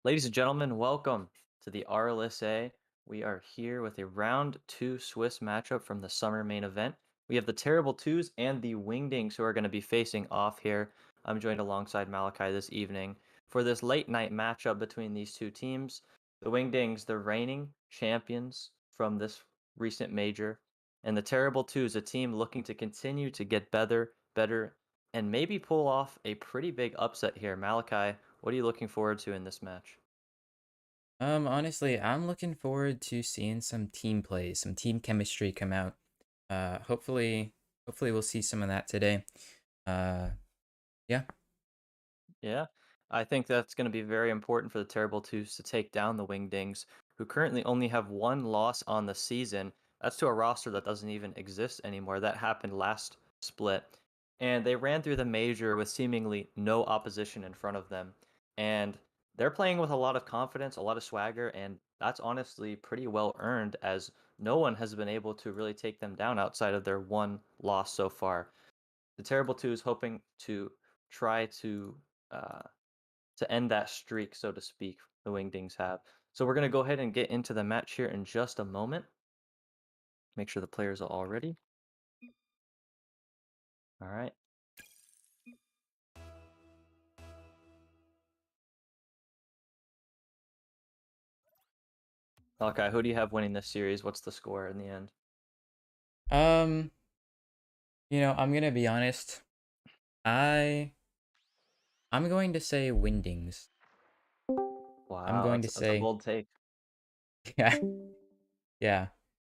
Ladies and gentlemen, welcome to the RLSA. We are here with a round two Swiss matchup from the summer main event. We have the Terrible Twos and the Wingdings who are going to be facing off here. I'm joined alongside Malachi this evening for this late night matchup between these two teams. The Wingdings, the reigning champions from this recent major, and the Terrible Twos, a team looking to continue to get better, and maybe pull off a pretty big upset here. Malachi, what are you looking forward to in this match? Honestly, I'm looking forward to seeing some team play, some team chemistry come out. Hopefully we'll see some of that today. Uh, yeah. Yeah, I think that's going to be very important for the Terrible Twos to take down the Wingdings, who currently only have one loss on the season. That's to a roster that doesn't even exist anymore. That happened last split. And they ran through the major with seemingly no opposition in front of them. And they're playing with a lot of confidence, a lot of swagger, and that's honestly pretty well earned as no one has been able to really take them down outside of their one loss so far. The Terrible Twos hoping to try uh, to end that streak, so to speak, the Wingdings have. So we're going to go ahead and get into the match here in just a moment. Make sure the players are all ready. All right. Okay, who do you have winning this series? What's the score in the end? Um, I'm gonna be honest. I I'm going to say Windings. I'm Wow, going to that's a say bold take. yeah, yeah.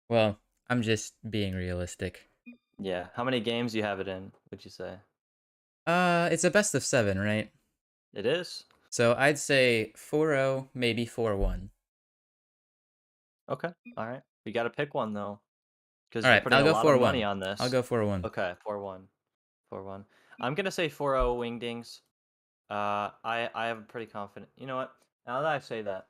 Well, I'm just being realistic. Yeah. How many games do you have it in, would you say? It's a best of 7, right? It is? So I'd say 4-0, maybe 4-1. Okay. All right. You got to pick one, though, All because you're right, putting I'll a go lot of money 4-1. on I'll this. go 4-1. Okay, 4-1. 4-1. I'm going to say 4-0 Wingdings. I am pretty confident. You know what? Now that I say that,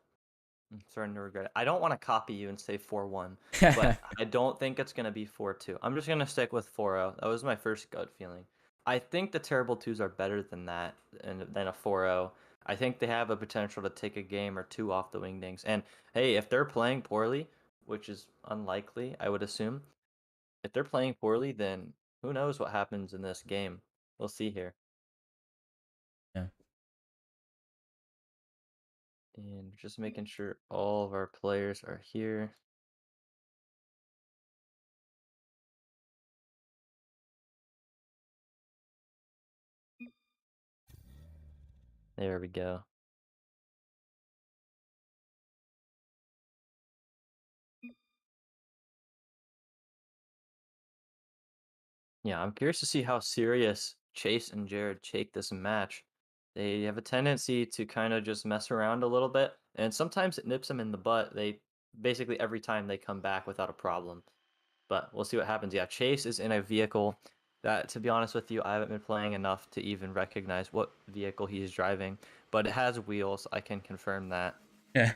I'm starting to regret it. I don't want to copy you and say 4-1, but I don't think it's going to be 4-2. I'm just going to stick with 4-0. That was my first gut feeling. I think the Terrible Twos are better than that and than a 4-0. I think they have a potential to take a game or two off the Wingdings. And hey, if they're playing poorly, which is unlikely, I would assume, if they're playing poorly, then who knows what happens in this game. We'll see here. Yeah. And just making sure all of our players are here. There we go. Yeah, I'm curious to see how serious Chase and Jared take this match. They have a tendency to kind of just mess around a little bit, and sometimes it nips them in the butt. They basically every time they come back without a problem. But we'll see what happens. Yeah, Chase is in a vehicle that, to be honest with you, I haven't been playing enough to even recognize what vehicle he's driving, but it has wheels. I can confirm that. Yeah.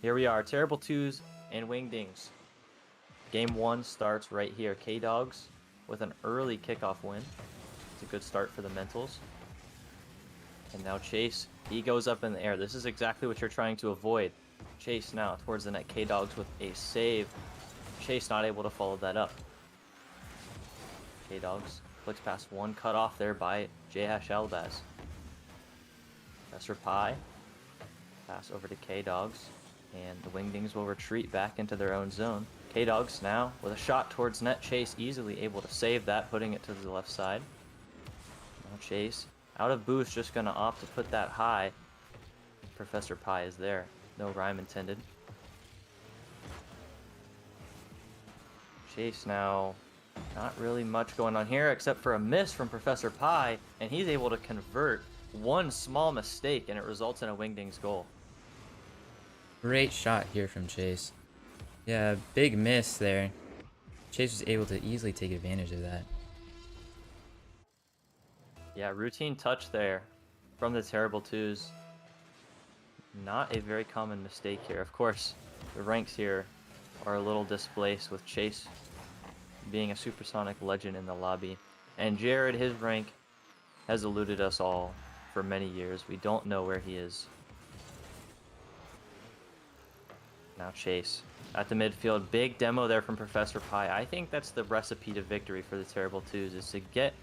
Here we are, Terrible Twos and Wingdings. Game one starts right here. K-Dogs with an early kickoff win. It's a good start for the Mentals. And now Chase, he goes up in the air. This is exactly what you're trying to avoid. Chase now towards the net. K-Dogs with a save. Chase not able to follow that up. K-Dogs flicks past one, cut off there by J-Hash Albaz. Professor Pie. Pass over to K-Dogs. And the Wingdings will retreat back into their own zone. K-Dogs now with a shot towards net. Chase easily able to save that, putting it to the left side. Now Chase, out of boost, just going to opt to put that high. Professor Pie is there. No rhyme intended. Chase now, not really much going on here except for a miss from Professor Pie, and he's able to convert one small mistake, and it results in a Wingdings goal. Great shot here from Chase. Yeah, big miss there. Chase was able to easily take advantage of that. Yeah, routine touch there from the Terrible Twos. Not a very common mistake here. Of course, the ranks here are a little displaced with Chase being a supersonic legend in the lobby. And Jared, his rank has eluded us all for many years. We don't know where he is. Now Chase at the midfield. Big demo there from Professor Pie. I think that's the recipe to victory for the Terrible Twos, is to get,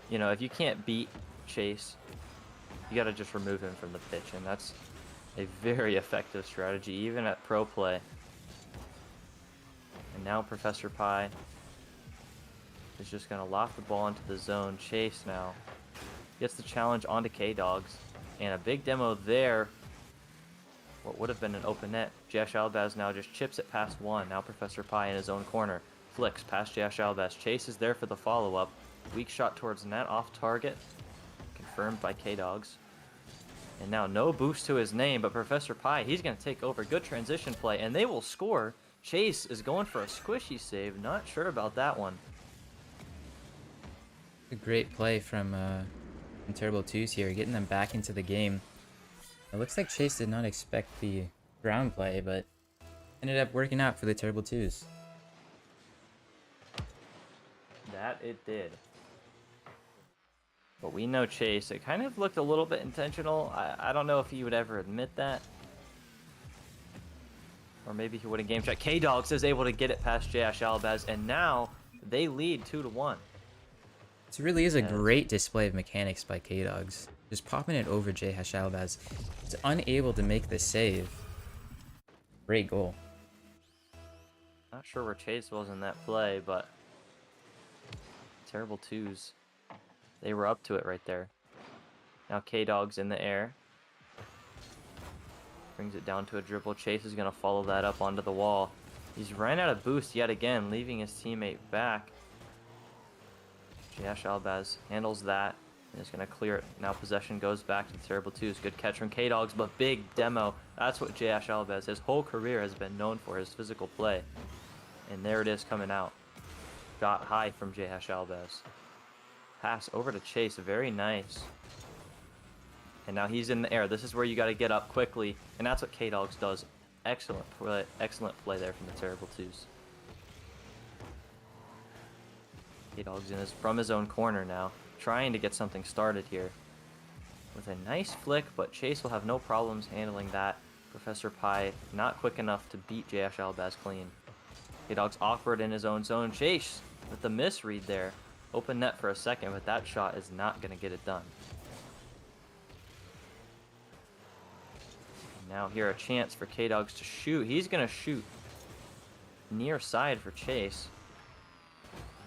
you know, if you can't beat Chase, you got to just remove him from the pitch. And that's a very effective strategy, even at pro play. And now Professor Pie is just going to loft the ball into the zone. Chase now gets the challenge onto K-Dogs. And a big demo there. What would have been an open net. Jash Albaz now just chips it past one. Now Professor Pie in his own corner. Flicks past Jash Albaz. Chase is there for the follow-up. Weak shot towards net, off target. Confirmed by K-Dogs. And now no boost to his name, but Professor Pie, he's going to take over. Good transition play, and they will score. Chase is going for a squishy save. Not sure about that one. A great play from Terrible Twos here, getting them back into the game. It looks like Chase did not expect the ground play, but ended up working out for the Terrible Twos. That it did. But we know Chase. It kind of looked a little bit intentional. I don't know if he would ever admit that. Or maybe he would in game check. K-Dogs is able to get it past Jash Albaz, and now they lead 2-1. This really is a great display of mechanics by K-Dogs. Just popping it over J. Hashalbaz. He's unable to make the save. Great goal. Not sure where Chase was in that play, but Terrible Twos, they were up to it right there. Now K-Dog's in the air. Brings it down to a dribble. Chase is going to follow that up onto the wall. He's ran out of boost yet again, leaving his teammate back. Jash Albaz handles that and is going to clear it. Now possession goes back to the Terrible Twos. Good catch from K-Dogs, but big demo. That's what Jash Albaz, his whole career has been known for, his physical play. And there it is coming out. Got high from Jash Albaz. Pass over to Chase, very nice. And now he's in the air. This is where you got to get up quickly, and that's what K-Dogs does. Excellent play there from the Terrible Twos. K-Dogs from his own corner now, trying to get something started here. With a nice flick, but Chase will have no problems handling that. Professor Pie not quick enough to beat Jash Albaz clean. K-Dogs awkward in his own zone. Chase with the misread there. Open net for a second, but that shot is not going to get it done. Now here a chance for K-Dogs to shoot. He's going to shoot near side for Chase.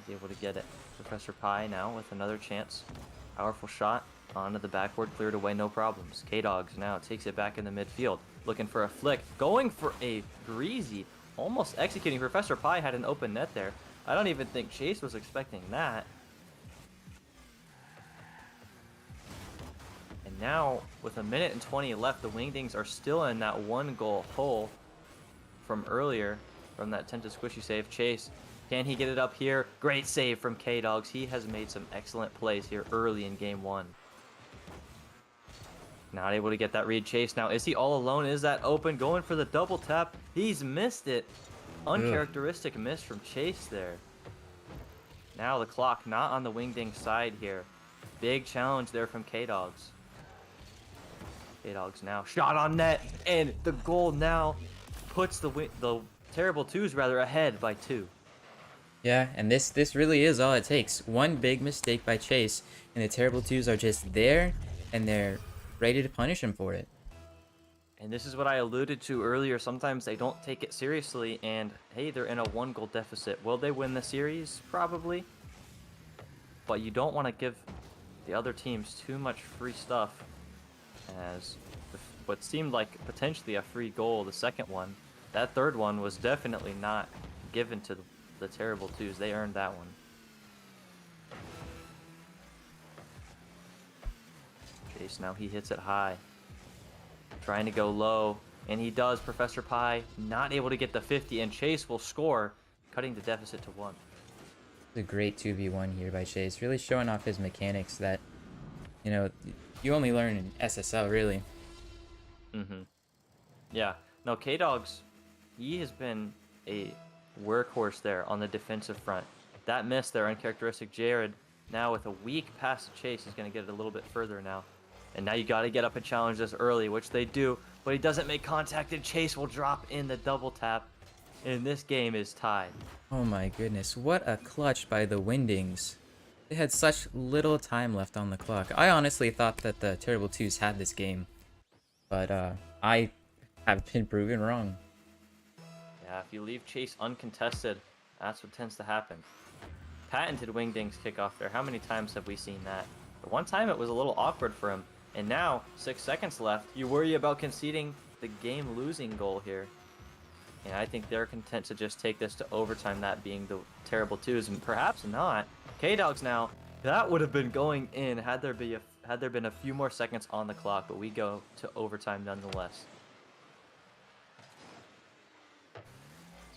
He's able to get it. Professor Pie now with another chance. Powerful shot onto the backboard, cleared away, no problems. K-Dogs now takes it back in the midfield. Looking for a flick. Going for a breezy. Almost executing. Professor Pie had an open net there. I don't even think Chase was expecting that. And now, with 1:20 left, the Wingdings are still in that one-goal hole from earlier, from that Tenta squishy save. Chase, can he get it up here? Great save from K-Dogs. He has made some excellent plays here early in game one. Not able to get that read. Chase now, is he all alone? Is that open? Going for the double tap. He's missed it. Uncharacteristic miss from Chase there. Now the clock not on the Wingding side here. Big challenge there from K-Dogs. K-Dogs now shot on net, and the goal now puts the Terrible Twos rather ahead by 2. Yeah, and this really is all it takes. One big mistake by Chase, and the Terrible Twos are just there, and they're ready to punish him for it. And this is what I alluded to earlier. Sometimes they don't take it seriously, and hey, they're in a 1-goal deficit. Will they win the series? Probably. But you don't want to give the other teams too much free stuff, as what seemed like potentially a free goal, the second one, that third one was definitely not given to the Terrible Twos. They earned that one. Chase now, he hits it high. Trying to go low, and he does. Professor Pie not able to get the 50, and Chase will score, cutting the deficit to 1. It's a great 2v1 here by Chase, really showing off his mechanics that, you know, you only learn in SSL, really. Yeah. No, K-Dogs, he has been a workhorse there on the defensive front. That miss there, uncharacteristic. Jared now with a weak pass to Chase is going to get it a little bit further now. And now you got to get up and challenge this early, which they do. But he doesn't make contact, and Chase will drop in the double tap. And this game is tied. Oh my goodness, what a clutch by the Wingdings. They had such little time left on the clock. I honestly thought that the Terrible Twos had this game, but I have been proven wrong. Yeah, if you leave Chase uncontested, that's what tends to happen. Patented Wingdings kickoff there. How many times have we seen that? The one time it was a little awkward for him. And now, 6 seconds left, you worry about conceding the game-losing goal here. And I think they're content to just take this to overtime, that being the Terrible Twos, and perhaps not. K-Dogs now, that would have been going in had there been a few more seconds on the clock, but we go to overtime nonetheless.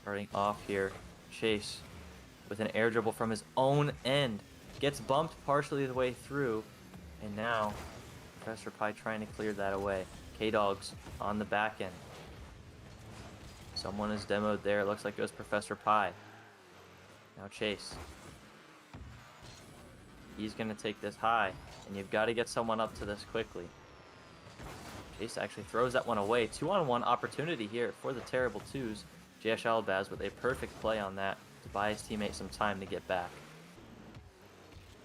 Starting off here, Chase with an air dribble from his own end. Gets bumped partially the way through, and now Professor Pie trying to clear that away. K-Dogs on the back end. Someone is demoed there. It looks like it was Professor Pie. Now Chase. He's going to take this high, and you've got to get someone up to this quickly. Chase actually throws that one away. 2-on-1 opportunity here for the Terrible Twos. JS Albaz with a perfect play on that to buy his teammate some time to get back.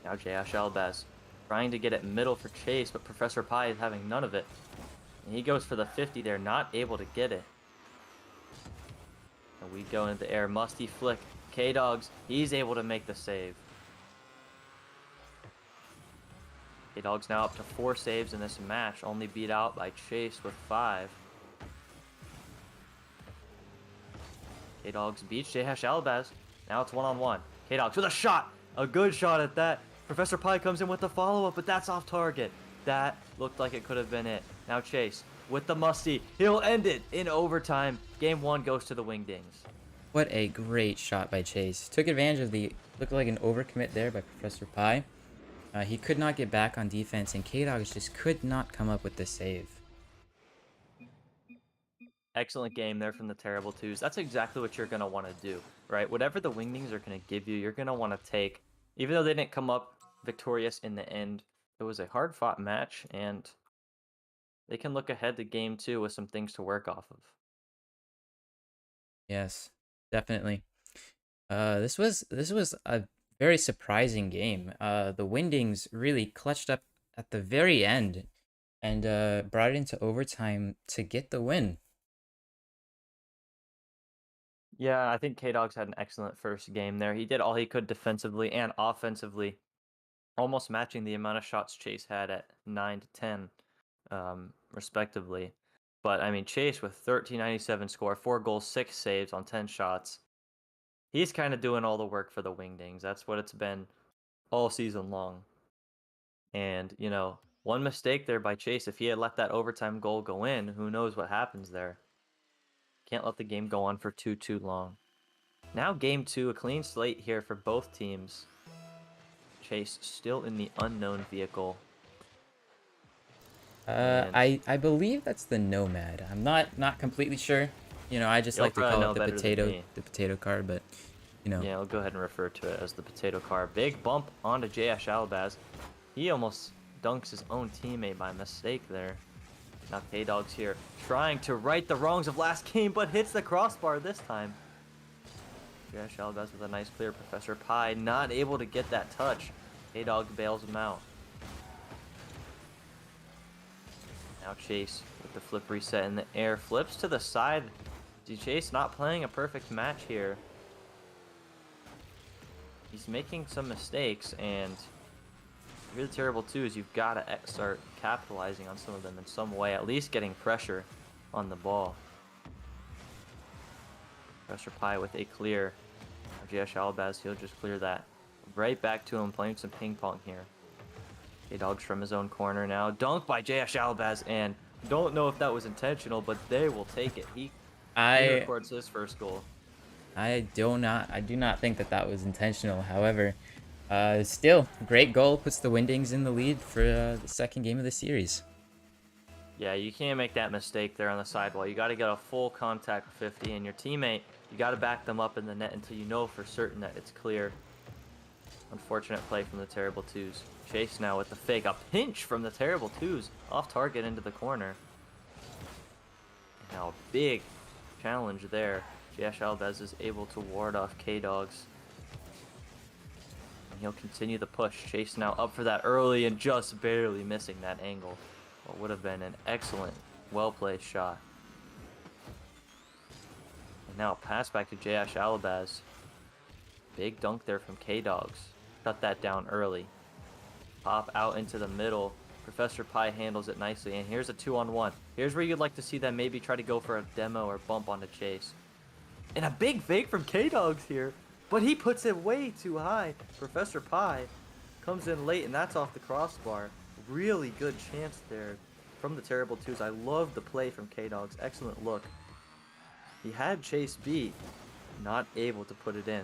Now JS Albaz trying to get it middle for Chase, but Professor Pie is having none of it. And he goes for the 50 there, not able to get it. And we go into the air. Musty flick. K-Dogs, he's able to make the save. K-Dogs now up to 4 saves in this match, only beat out by Chase with 5. K-Dogs beats JS Albaz. Now it's 1-on-1. K-Dogs with a shot! A good shot at that. Professor Pie comes in with the follow-up, but that's off target. That looked like it could have been it. Now Chase with the musty. He'll end it in overtime. Game 1 goes to the Wingdings. What a great shot by Chase. Took advantage of the, looked like an overcommit there by Professor Pie. He could not get back on defense, and K-Dogs just could not come up with the save. Excellent game there from the Terrible Twos. That's exactly what you're going to want to do, right? Whatever the Wingdings are going to give you, you're going to want to take. Even though they didn't come up victorious in the end, it was a hard-fought match, and they can look ahead to Game 2 with some things to work off of. Yes, definitely. This was a very surprising game. The Wingdings really clutched up at the very end and brought it into overtime to get the win. Yeah, I think K-Dogs had an excellent first game there. He did all he could defensively and offensively, almost matching the amount of shots Chase had at 9 to 10, respectively. But, I mean, Chase with 1397 score, 4 goals, 6 saves on 10 shots. He's kind of doing all the work for the Wingdings. That's what it's been all season long. And, you know, one mistake there by Chase, if he had let that overtime goal go in, who knows what happens there. Can't let the game go on for too long. Now Game 2, a clean slate here for both teams. Chase still in the unknown vehicle. I believe that's the Nomad. I'm not completely sure. You know, I just You'll like to probably call know it better than me. the potato car, but you know. Yeah, I'll go ahead and refer to it as the potato car. Big bump onto JS Albaz. He almost dunks his own teammate by mistake there. Now K-Dogs here trying to right the wrongs of last game, but hits the crossbar this time. JS Albaz with a nice clear. Professor Pie not able to get that touch. K-Dog bails him out. Now Chase with the flip reset in the air. Flips to the side. Chase not playing a perfect match here. He's making some mistakes, and if you're the Terrible Twos, you've got to start capitalizing on some of them in some way, at least getting pressure on the ball. Professor Pie with a clear. JS Albaz, he'll just clear that. Right back to him, playing some ping pong here. K-Dogs from his own corner now. Dunk by JS Albaz, and don't know if that was intentional, but they will take it. He records his first goal. I do not think that was intentional. However, still, great goal, puts the Wingdings in the lead for the second game of the series. Yeah, you can't make that mistake there on the sidewall. You got to get a full contact 50, and your teammate, you got to back them up in the net until you know for certain that it's clear. Unfortunate play from the Terrible Twos. Chase now with the fake. A pinch from the Terrible Twos. Off target into the corner. Now a big challenge there. Jash Albez is able to ward off K-Dogs. And he'll continue the push. Chase now up for that early and just barely missing that angle. What would have been an excellent, well-placed shot. And now a pass back to Jash Alabaz. Big dunk there from K-Dogs. Cut that down early. Pop out into the middle. Professor Pie handles it nicely. And here's a 2-on-1. Here's where you'd like to see them maybe try to go for a demo or bump onto Chase. And a big fake from K-Dogs here. But he puts it way too high. Professor Pie comes in late, and that's off the crossbar. Really good chance there from the Terrible Twos. I love the play from K-Dogs. Excellent look. He had Chase beat. Not able to put it in.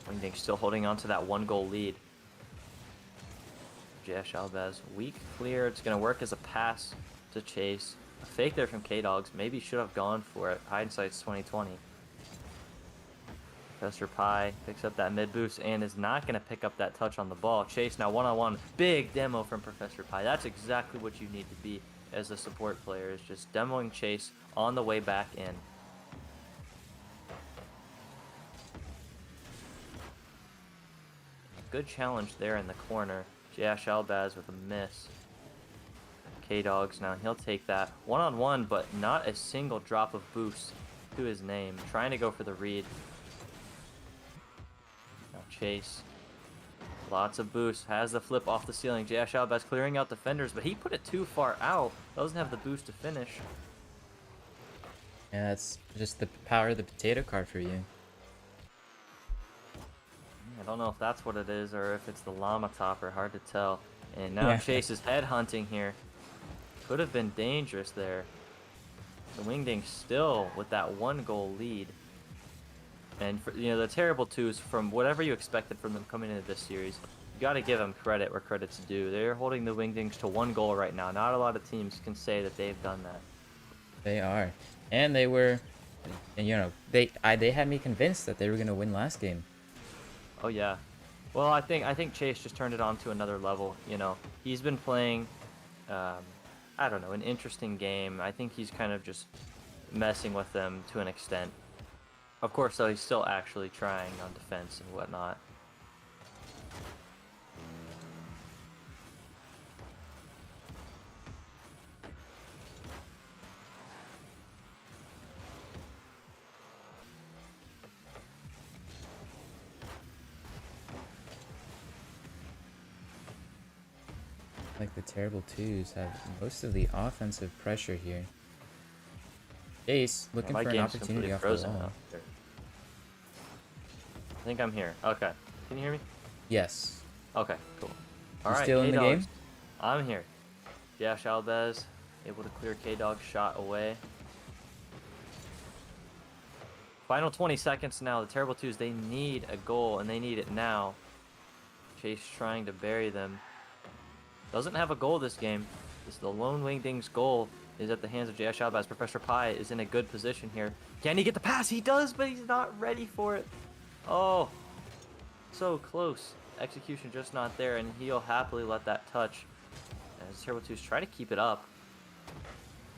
Wingdings still holding on to that 1-goal lead. Jash Albaz, weak clear. It's going to work as a pass to Chase. A fake there from K-Dogs. Maybe should have gone for it. Hindsight's 2020. Professor Pie picks up that mid boost and is not going to pick up that touch on the ball. Chase now one-on-one. Big demo from Professor Pie. That's exactly what you need to be as a support player, is just demoing Chase on the way back in. Good challenge there in the corner. Jash Albaz with a miss. K-Dogs now, he'll take that. One-on-one, but not a single drop of boost to his name. Trying to go for the read. Now Chase. Lots of boost. Has the flip off the ceiling. Jash Albaz clearing out defenders, but he put it too far out. Doesn't have the boost to finish. Yeah, that's just the power of the potato card for you. I don't know if that's what it is or if it's the llama topper. Hard to tell. And now Chase is head hunting here. Could have been dangerous there. The Wingdings still with that 1-goal lead. And for, the Terrible Twos, from whatever you expected from them coming into this series, you got to give them credit where credit's due. They're holding the Wingdings to 1 goal right now. Not a lot of teams can say that they've done that. They are, and they were, and they had me convinced that they were gonna win last game. Oh yeah. Well, I think Chase just turned it on to another level. He's been playing, I don't know, an interesting game. I think he's kind of just messing with them to an extent. Of course, though, he's still actually trying on defense and whatnot. Like the Terrible Twos have most of the offensive pressure here. Chase looking for an opportunity off the wall. I think I'm here. Okay. Can you hear me? Yes. Okay, cool. All You right, still in the game? I'm here. Jash Albez able to clear K-Dog's shot away. Final 20 seconds now. The Terrible Twos, they need a goal, and they need it now. Chase trying to bury them. Doesn't have a goal this game. This the lone Wingdings goal is at the hands of Jash Albaz. Professor Pie is in a good position here. Can he get the pass? He does, but he's not ready for it. Oh, so close. Execution just not there, and he'll happily let that touch. As Terrible Twos try to keep it up.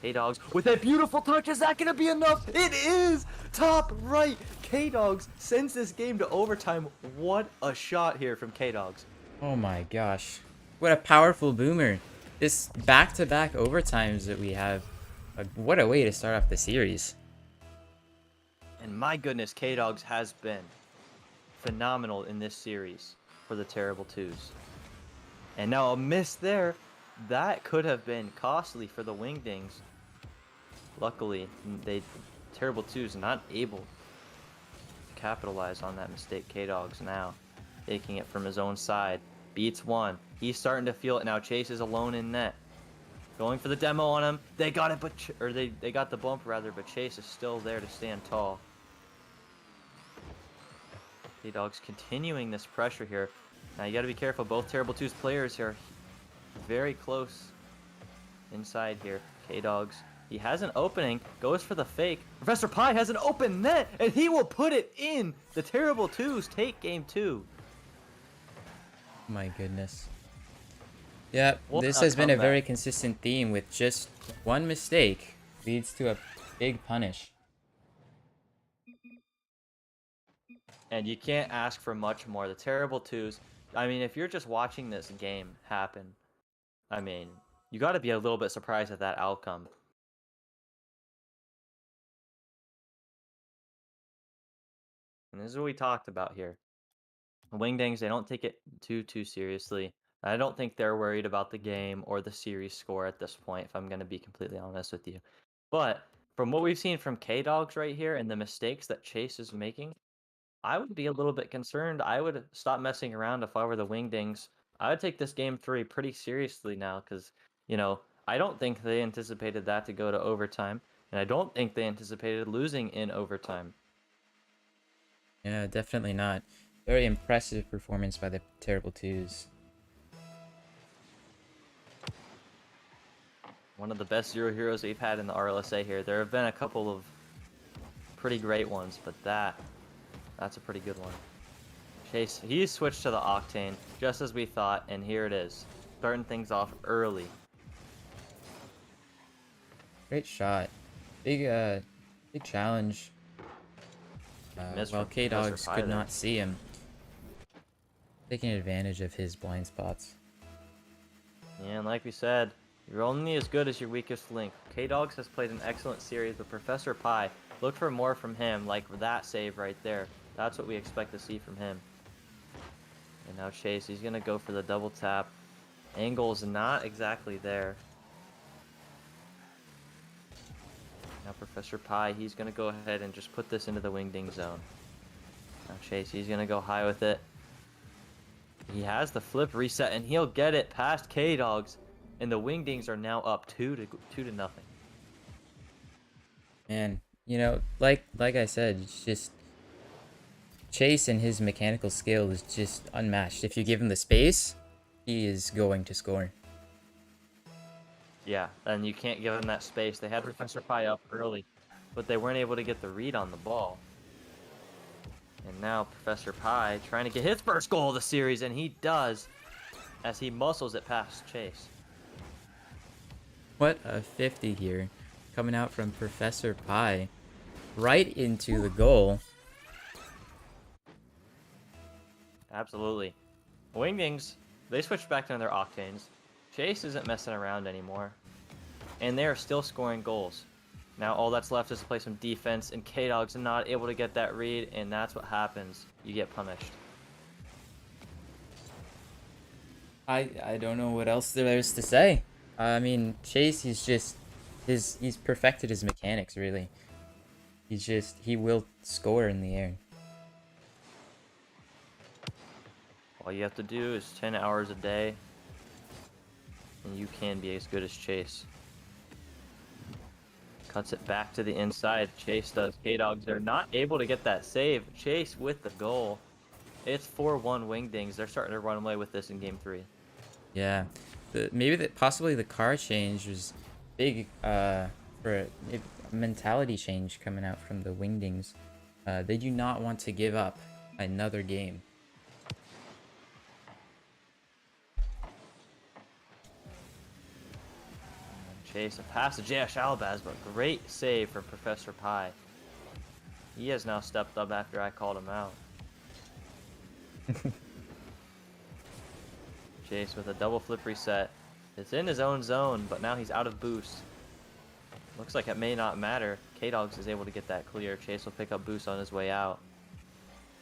K-Dogs with a beautiful touch. Is that going to be enough? It is! Top right. K-Dogs sends this game to overtime. What a shot here from K-Dogs. Oh my gosh. What a powerful boomer. This back-to-back overtimes that we have. What a way to start off the series. And my goodness, K-Dogs has been phenomenal in this series for the Terrible Twos. And now a miss there. That could have been costly for the Wingdings. Luckily, Terrible Twos not able to capitalize on that mistake. K-Dogs now taking it from his own side. Beats one. He's starting to feel it now. Chase is alone in net. Going for the demo on him. They got it, they got the bump rather, but Chase is still there to stand tall. K-Dogs continuing this pressure here. Now you got to be careful. Both Terrible Twos players here very close inside here. K-Dogs He has an opening, goes for the fake. Professor Pie has an open net, and he will put it in. The Terrible Twos take game 2. My goodness. Yeah, What this a has been a very comeback. consistent theme with just one mistake leads to a big punish. And you can't ask for much more. The Terrible Twos, I mean, if you're just watching this game happen, I mean, you got to be a little bit surprised at that outcome. And this is what we talked about here. Wingdings, they don't take it too seriously. I don't think they're worried about the game or the series score at this point, if I'm going to be completely honest with you. But from what we've seen from K-Dogs right here and the mistakes that Chase is making, I would be a little bit concerned. I would stop messing around if I were the Wingdings. I would take this game 3 pretty seriously now because, I don't think they anticipated that to go to overtime, and I don't think they anticipated losing in overtime. Yeah, definitely not. Very impressive performance by the Terrible Twos. One of the best Zero Heroes we've had in the RLSA here. There have been a couple of pretty great ones, but that's a pretty good one. Chase, he switched to the Octane, just as we thought, and here it is. Starting things off early. Great shot. Big challenge. Miss While from Professor K-Dogs Pie could there. not see him, taking advantage of his blind spots. Yeah, and like we said, you're only as good as your weakest link. K-Dogs has played an excellent series, but Professor Pie, look for more from him, like that save right there. That's what we expect to see from him. And now Chase, he's going to go for the double tap. Angle's not exactly there. Now Professor Pie, he's going to go ahead and just put this into the Wingding zone. Now Chase, he's going to go high with it. He has the flip reset, and he'll get it past K-Dogs. And the Wingdings are now up 2-0. And like I said, it's just Chase and his mechanical skill is just unmatched. If you give him the space, he is going to score. Yeah, and you can't give them that space. They had Professor Pie up early, but they weren't able to get the read on the ball. And now Professor Pie trying to get his first goal of the series, and he does as he muscles it past Chase. What a 50 here, coming out from Professor Pie, right into the goal. Absolutely. Wingdings, they switched back to their Octanes. Chase isn't messing around anymore. And they are still scoring goals. Now all that's left is to play some defense, and K-Dog's not able to get that read, and that's what happens. You get punished. I don't know what else there is to say. I mean, Chase, he's perfected his mechanics, really. He will score in the air. All you have to do is 10 hours a day, and you can be as good as Chase. Cuts it back to the inside. Chase does. K-Dogs, they're not able to get that save. Chase with the goal. It's 4-1 Wingdings. They're starting to run away with this in game 3. Yeah, possibly the car change was big for a mentality change coming out from the Wingdings. They do not want to give up another game. Chase, a pass to J.F. Shalabaz, but great save from Professor Pie. He has now stepped up after I called him out. Chase with a double flip reset. It's in his own zone, but now he's out of boost. Looks like it may not matter. K-Dogs is able to get that clear. Chase will pick up boost on his way out.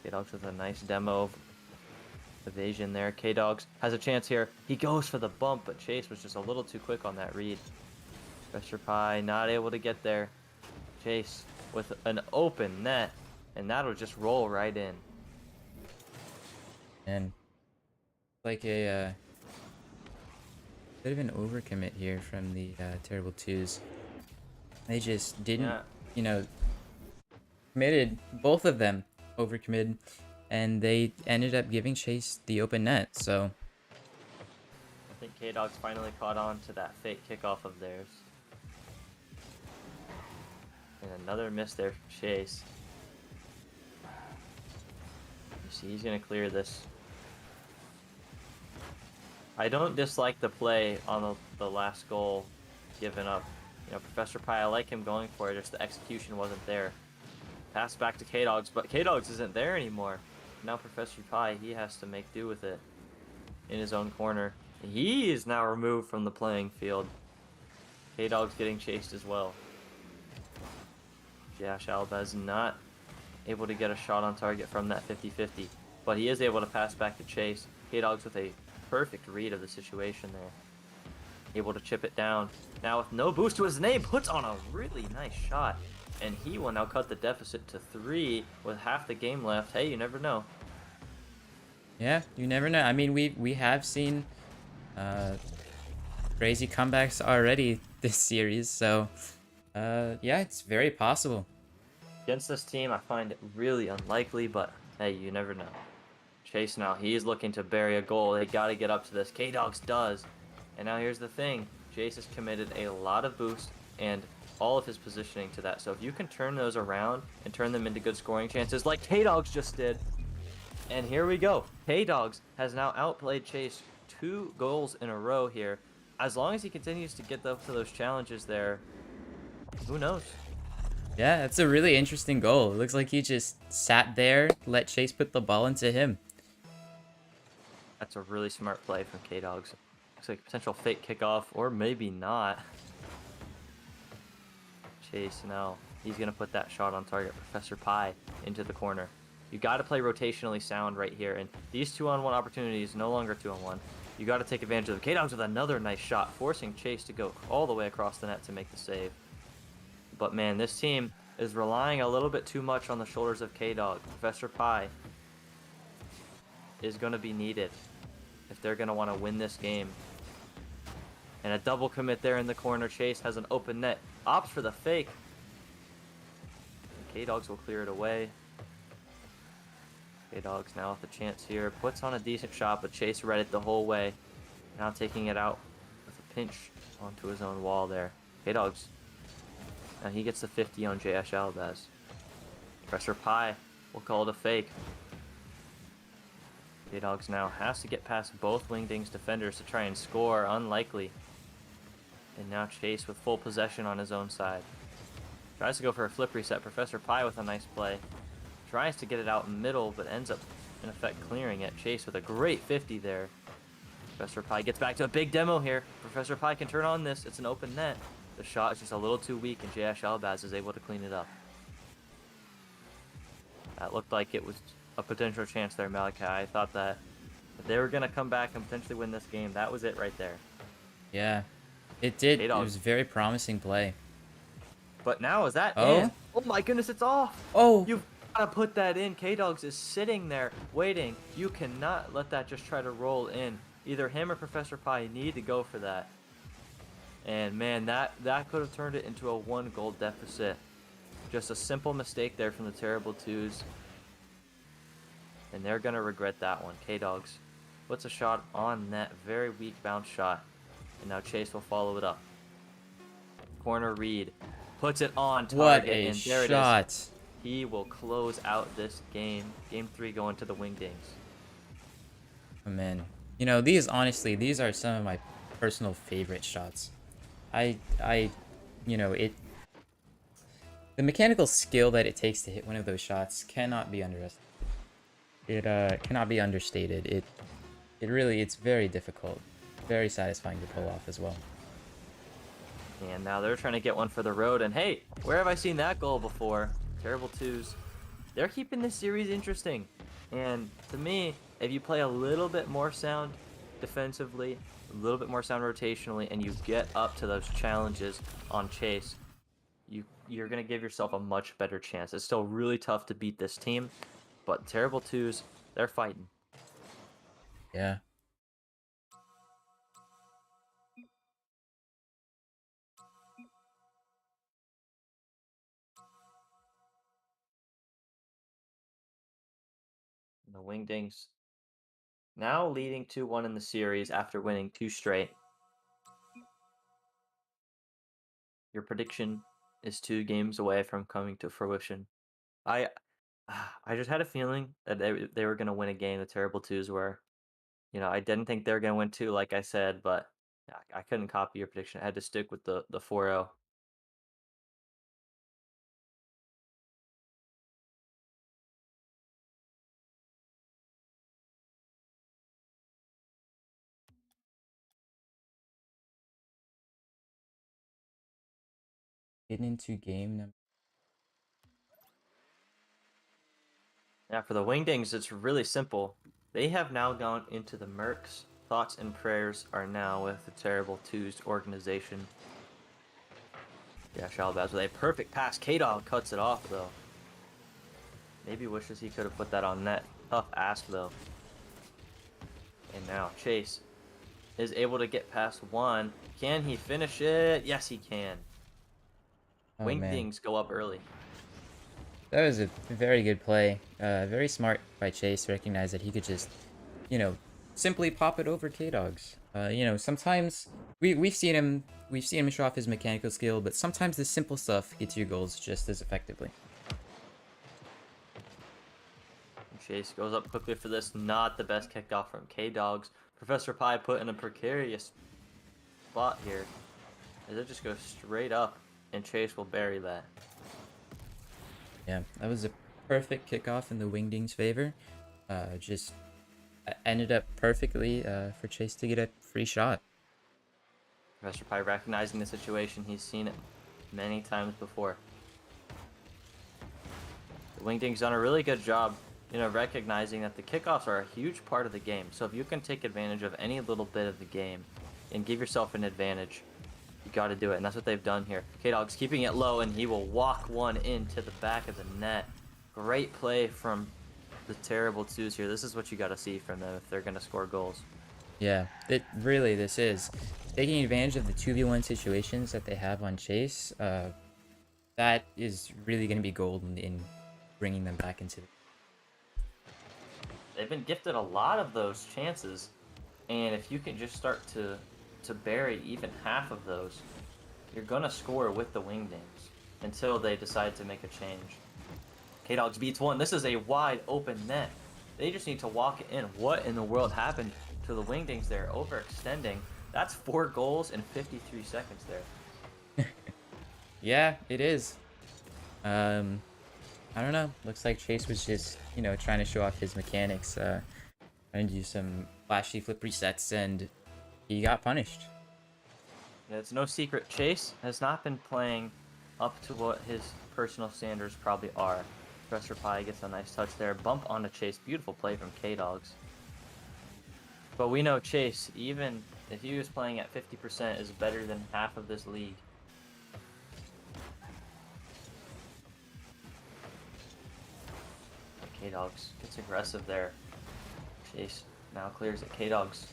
K-Dogs with a nice demo of evasion there. K-Dogs has a chance here. He goes for the bump, but Chase was just a little too quick on that read. Professor Pie not able to get there. Chase with an open net, and that'll just roll right in. And like a bit of an overcommit here from the Terrible Twos. They just didn't, committed, both of them overcommitted, and they ended up giving Chase the open net, so. I think K-Dogs finally caught on to that fake kickoff of theirs. another miss there from Chase. You see, he's gonna clear this. I don't dislike the play on the last goal given up. Professor Pie, I like him going for it, just the execution wasn't there. Pass back to K-Dogs, but K-Dogs isn't there anymore. Now Professor Pie, he has to make do with it in his own corner. He is now removed from the playing field. K-Dog's getting chased as well. Josh Albez not able to get a shot on target from that 50-50, but he is able to pass back to Chase. K-Dogs with a perfect read of the situation there. Able to chip it down. Now with no boost to his name, puts on a really nice shot. And he will now cut the deficit to 3 with half the game left. Hey, you never know. Yeah, you never know. I mean, we have seen crazy comebacks already this series, so yeah, it's very possible. Against this team, I find it really unlikely, but hey, you never know. Chase now, he's looking to bury a goal. They got to get up to this. K-Dogs does. And now here's the thing. Chase has committed a lot of boost and all of his positioning to that. So if you can turn those around and turn them into good scoring chances like K-Dogs just did. And here we go. K-Dogs has now outplayed Chase 2 goals in a row here. As long as he continues to get up to those challenges there, who knows? Yeah, that's a really interesting goal. It looks like he just sat there, let Chase put the ball into him. That's a really smart play from K-Dogs. Looks like a potential fake kickoff, or maybe not. Chase now. He's going to put that shot on target, Professor Pie, into the corner. You got to play rotationally sound right here, and these 2-on-1 opportunities, no longer 2-on-1. You got to take advantage of them. K-Dogs with another nice shot, forcing Chase to go all the way across the net to make the save. But man, this team is relying a little bit too much on the shoulders of K-Dog. Professor Pie is going to be needed if they're going to want to win this game. And a double commit there in the corner. Chase has an open net. Opts for the fake. K-Dogs will clear it away. K-Dogs now with a chance here. Puts on a decent shot, but Chase read it the whole way. Now taking it out with a pinch onto his own wall there. K-Dogs. And he gets the 50 on J.S. Albez. Professor Pie will call it a fake. K-Dogs now has to get past both Wingdings defenders to try and score. Unlikely. And now Chase with full possession on his own side. Tries to go for a flip reset. Professor Pie with a nice play. Tries to get it out middle, but ends up, in effect, clearing it. Chase with a great 50 there. Professor Pie gets back to a big demo here. Professor Pie can turn on this. It's an open net. The shot is just a little too weak, and J.S. Albaz is able to clean it up. That looked like it was a potential chance there, Malachi. I thought that if they were going to come back and potentially win this game, that was it right there. Yeah, it did. It K-Dog. was a very promising play. But now is that Oh? in? Oh my goodness, it's off! Oh! You've got to put that in. K-Dogs is sitting there waiting. You cannot let that just try to roll in. Either him or Professor Pie need to go for that. And man, that could have turned it into a 1-goal deficit. Just a simple mistake there from the Terrible Twos. And they're going to regret that one. K-Dogs puts a shot on net. Very weak bounce shot. And now Chase will follow it up. Corner Reed puts it on target. What a and there shot. it is. He will close out this game. Game 3 going to the Wingdings. Oh, man. You know, these are some of my personal favorite shots. You know, the mechanical skill that it takes to hit one of those shots cannot be underestimated. It cannot be understated. It's very difficult, very satisfying to pull off as well. And now they're trying to get one for the road. And hey, where have I seen that goal before? Terrible Twos. They're keeping this series interesting. And to me, if you play a little bit more sound defensively, a little bit more sound rotationally, and you get up to those challenges on Chase, you're going to give yourself a much better chance. It's still really tough to beat this team, but Terrible Twos, they're fighting. Yeah. The Wingdings now leading 2-1 in the series after winning 2 straight. Your prediction is 2 games away from coming to fruition. I I just had a feeling that they were gonna win a game. The Terrible Twos were. I didn't think they were gonna win 2, like I said, but yeah, I couldn't copy your prediction. I had to stick with the 4-0. Getting into game number. Yeah, for the Wingdings, it's really simple. They have now gone into the Mercs. Thoughts and prayers are now with the Terrible Twos organization. Yeah, Shalbaz with a perfect pass. K-Dog cuts it off, though. Maybe wishes he could have put that on net. Tough ask, though. And now Chase is able to get past one. Can he finish it? Yes, he can. Oh man, Wingdings go up early. that was a very good play. Very smart by Chase to recognize that he could just, you know, simply pop it over K-Dogs. Sometimes we've seen him show off his mechanical skill, but sometimes the simple stuff gets you goals just as effectively. And Chase goes up quickly for this. Not the best kickoff from K-Dogs. Professor Pie put in a precarious spot here. As it just goes straight up, and Chase will bury that. Yeah, that was a perfect kickoff in the Wingdings' favor. Just ended up perfectly for Chase to get a free shot. Professor Pie recognizing the situation. He's seen it many times before. The Wingdings done a really good job, recognizing that the kickoffs are a huge part of the game. So if you can take advantage of any little bit of the game and give yourself an advantage, you got to do it. And that's what they've done here. K-Dog's keeping it low, and he will walk one into the back of the net. Great play from the Terrible Twos here. This is what you got to see from them if they're going to score goals. Yeah, this is taking advantage of the 2v1 situations that they have on Chase. That is really going to be golden in bringing them back into the. They've been gifted a lot of those chances, and if you can just start to bury even half of those, you're gonna score with the Wingdings until they decide to make a change. K-Dogs beats one. This is a wide open net. They just need to walk it in. What in the world happened to the Wingdings there? Overextending. That's 4 goals in 53 seconds there. Yeah, it is. I don't know. Looks like Chase was just, trying to show off his mechanics, trying to do some flashy flip resets, and he got punished. Yeah, it's no secret. Chase has not been playing up to what his personal standards probably are. Professor Pie gets a nice touch there. Bump onto Chase. Beautiful play from K-Dogs. But we know Chase, even if he was playing at 50%, is better than half of this league. K-Dogs gets aggressive there. Chase now clears it. K-Dogs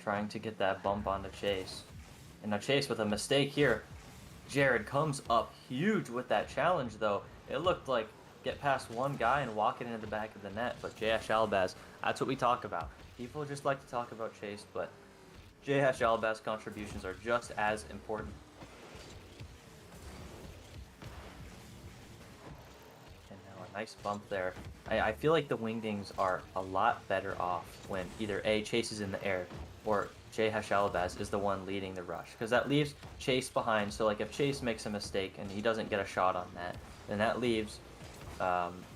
trying to get that bump onto Chase. And now Chase with a mistake here. Jared comes up huge with that challenge, though. It looked like get past one guy and walk it into the back of the net, but J.H. Albaz, that's what we talk about. People just like to talk about Chase, but J.H. Albaz contributions are just as important. And now a nice bump there. I feel like the Wingdings are a lot better off when either A, Chase is in the air, or J.H. Alabaz is the one leading the rush. Because that leaves Chase behind. So, like, if Chase makes a mistake and he doesn't get a shot on that, then that leaves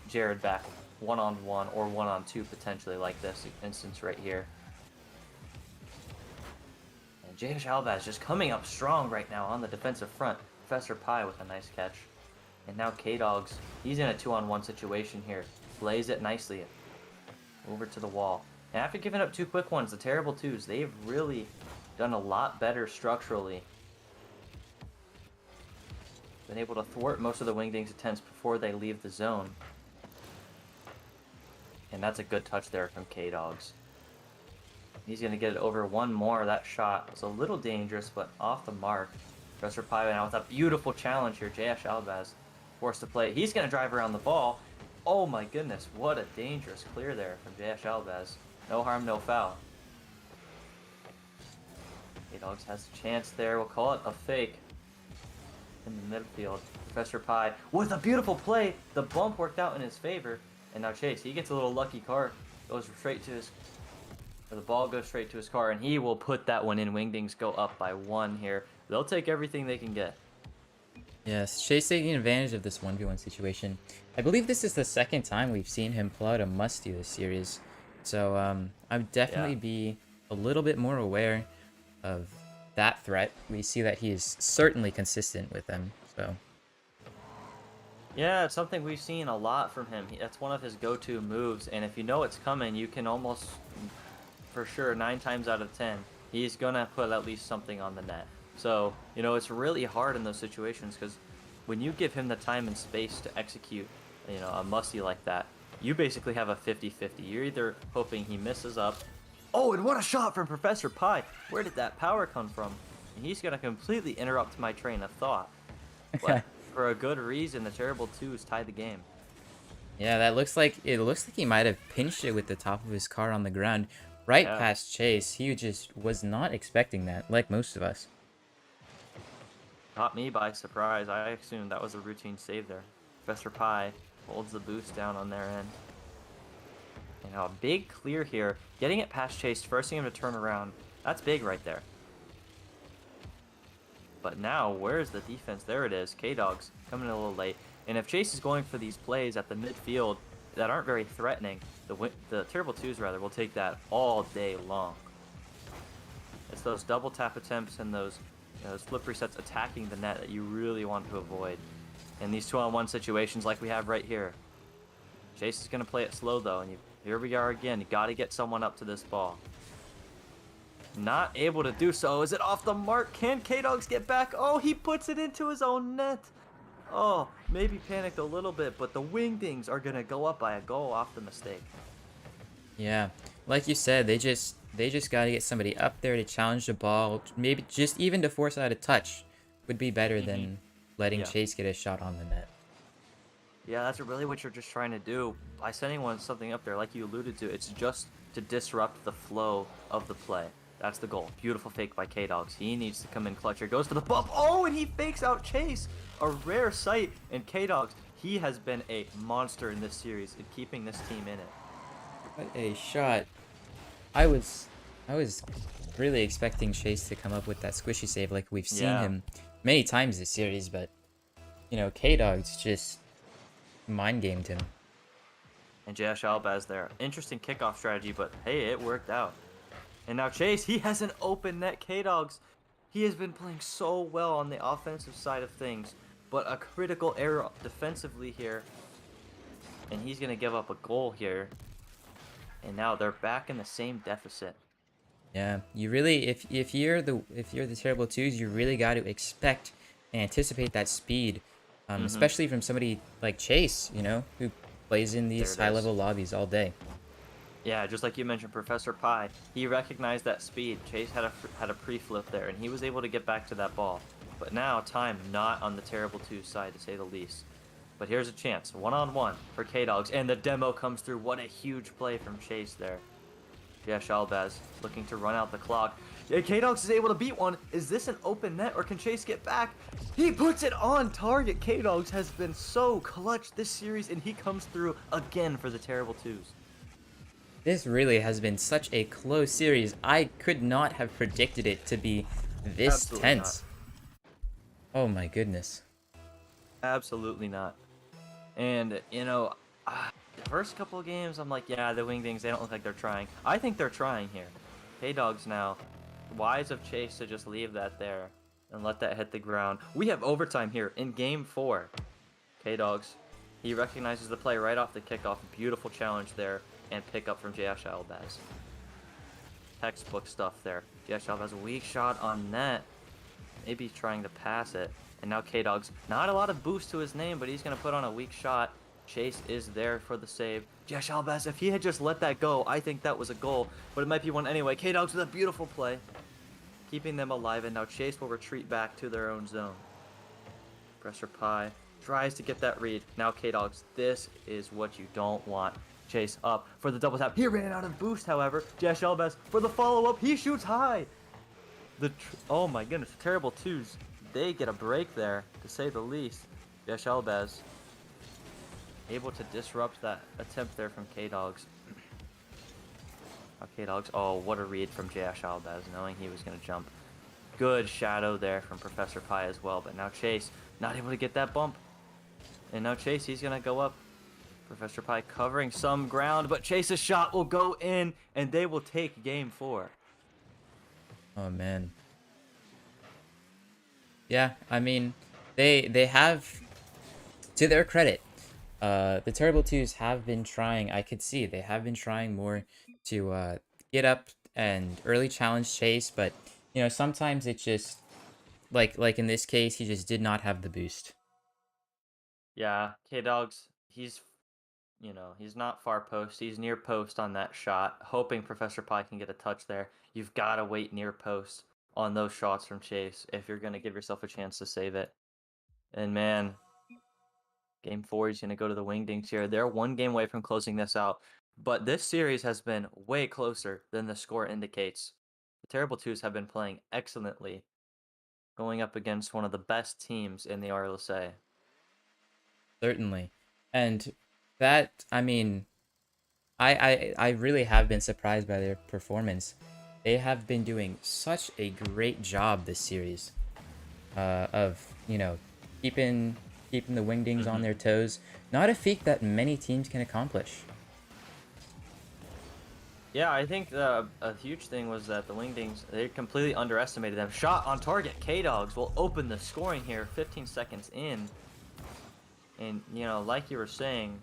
Jared back 1-on-1 or 1-on-2 potentially, like this instance right here. And J.H. Alabaz just coming up strong right now on the defensive front. Professor Pie with a nice catch. And now K-Dogs, he's in a 2-on-1 situation here. Plays it nicely over to the wall. And after giving up 2 quick ones, the Terrible Twos, they've really done a lot better structurally. Been able to thwart most of the Wingdings' attempts before they leave the zone. And that's a good touch there from K-Dogs. He's going to get it over one more. That shot was a little dangerous, but off the mark. Professor Pie now with a beautiful challenge here. J.F. Albaz forced to play. He's going to drive around the ball. Oh my goodness, what a dangerous clear there from J.F. Albaz. No harm, no foul. K-Dogs has a chance there. We'll call it a fake. in the midfield. Professor Pie with a beautiful play. The bump worked out in his favor. And now Chase, he gets a little lucky car. Goes straight to his, or the ball goes straight to his car, and he will put that one in. Wingdings go up by 1 here. They'll take everything they can get. Yes, Chase taking advantage of this 1v1 situation. I believe this is the second time we've seen him pull out a musty this series. So I'd Yeah. definitely be a little bit more aware of that threat. We see that he is certainly consistent with them. So Yeah, it's something we've seen a lot from him. That's one of his go-to moves, and if you know it's coming, you can almost, for sure, 9 times out of 10, he's gonna put at least something on the net. So, it's really hard in those situations because when you give him the time and space to execute, a musty like that, you basically have a 50-50. You're either hoping he misses up. Oh, and what a shot from Professor Pie! Where did that power come from? And he's gonna completely interrupt my train of thought. But for a good reason, the terrible twos tied the game. yeah, that looks like he might have pinched it with the top of his car on the ground right Yeah, past Chase. He just was not expecting that, like most of us. caught me by surprise. I assumed that was a routine save there. Professor Pie holds the boost down on their end. A big clear here. Getting it past Chase, forcing him to turn around. That's big right there. But now, where's the defense? There it is. K-Dog's coming a little late. And if Chase is going for these plays at the midfield that aren't very threatening, the Terrible Twos, rather, will take that all day long. It's those double tap attempts and those flip resets attacking the net that you really want to avoid. In these 2-on-1 situations like we have right here. Chase is going to play it slow, though, and here we are again. You got to get someone up to this ball. Not able to do so. Is it off the mark? Can K-Dogs get back? Oh, he puts it into his own net. Oh, maybe panicked a little bit, but the Wingdings are going to go up by a goal off the mistake. Yeah, like you said, they just got to get somebody up there to challenge the ball. Maybe just even to force out a touch would be better than letting Yeah. Chase get a shot on the net. Yeah, that's really what you're just trying to do. By sending something up there, like you alluded to, it's just to disrupt the flow of the play. That's the goal. Beautiful fake by K-Dogs. He needs to come in clutch here. Goes for the bump. Oh, and he fakes out Chase. A rare sight. And K-Dogs, he has been a monster in this series in keeping this team in it. What a shot! I was really expecting Chase to come up with that squishy save like we've seen Yeah. him many times this series, but K-Dogs just mind gamed him. And Josh Albaz there. Interesting kickoff strategy, but hey, it worked out. And now Chase, he has an open net. K-Dogs, he has been playing so well on the offensive side of things, but a critical error defensively here. And he's going to give up a goal here. And now they're back in the same deficit. Yeah, you really if you're the Terrible Twos, you really got to expect and anticipate that speed, especially from somebody like Chase, who plays in There these it is. high-level lobbies all day. Yeah, just like you mentioned, Professor Pie, he recognized that speed. Chase had a pre-flip there, and he was able to get back to that ball. But now, time not on the Terrible Two side, to say the least. But here's a chance, one-on-one for K-Dogs, and the demo comes through. What a huge play from Chase there. Yeah, Shalbaz looking to run out the clock. Yeah, K-Dogs is able to beat one. Is this an open net, or can Chase get back? He puts it on target. K-Dogs has been so clutch this series, and he comes through again for the Terrible Twos. This really has been such a close series. I could not have predicted it to be this Absolutely not. tense. Oh my goodness. Absolutely not. And, the first couple of games, I'm like, yeah, the Wingdings, they don't look like they're trying. I think they're trying here. K-Dogs now. Wise of Chase to just leave that there and let that hit the ground. We have overtime here in Game 4. K-Dogs, he recognizes the play right off the kickoff. Beautiful challenge there and pick up from J.S. Albaz. Textbook stuff there. J.S. Albaz, a weak shot on net. Maybe trying to pass it. And now K-Dogs, not a lot of boost to his name, but he's going to put on a weak shot. Chase is there for the save. Josh Albaz, if he had just let that go, I think that was a goal. But it might be one anyway. K-Dogs with a beautiful play. Keeping them alive, and now Chase will retreat back to their own zone. Professor Pie tries to get that read. Now K-Dogs, this is what you don't want. Chase up for the double tap. He ran out of boost, however. Josh Albaz for the follow-up. He shoots high. Oh my goodness, the Terrible Twos they get a break there, to say the least. Yash Albaz able to disrupt that attempt there from K-Dogs. K-Dogs, oh, what a read from Yash Albaz, knowing he was going to jump. Good shadow there from Professor Pi as well, but now Chase not able to get that bump. And now Chase, he's going to go up. Professor Pi covering some ground, but Chase's shot will go in, and they will take game 4. Oh man. Yeah, I mean, they have, to their credit, the Terrible Twos have been trying. I could see they have been trying more to get up and early challenge Chase, but sometimes it just like in this case, he just did not have the boost. Yeah, K-Dogs, he's not far post. He's near post on that shot, hoping Professor Pi can get a touch there. You've got to wait near post on those shots from Chase if you're going to give yourself a chance to save it. And man, game 4 is going to go to the Wingdings here. They're one game away from closing this out. But this series has been way closer than the score indicates. The Terrible Twos have been playing excellently, going up against one of the best teams in the RLSA. Certainly, and that I mean, I really have been surprised by their performance. They have been doing such a great job this series, of keeping the Wingdings on Mhm. their toes. Not a feat that many teams can accomplish. Yeah, I think a huge thing was that the Wingdings, they completely underestimated them. Shot on target. K-Dogs will open the scoring here 15 seconds in. And, like you were saying,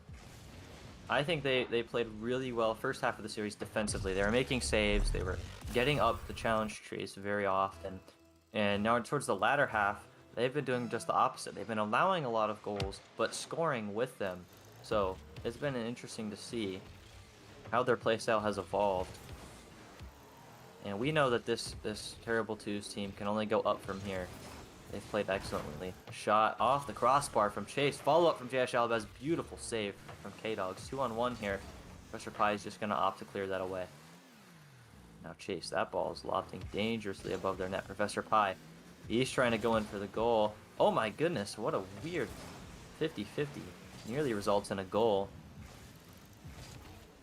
I think they played really well first half of the series defensively. They were making saves. They were getting up the challenge trees very often. And now towards the latter half, they've been doing just the opposite. They've been allowing a lot of goals, but scoring with them. So it's been interesting to see how their playstyle has evolved. And we know that this Terrible Twos team can only go up from here. They've played excellently. Shot off the crossbar from Chase. Follow up from JS Alabaz. Beautiful save from K-Dogs. 2-on-1 here. Professor Pi is just going to opt to clear that away. Now Chase, that ball is lofting dangerously above their net. Professor Pi, he's trying to go in for the goal. Oh my goodness, what a weird 50-50. Nearly results in a goal.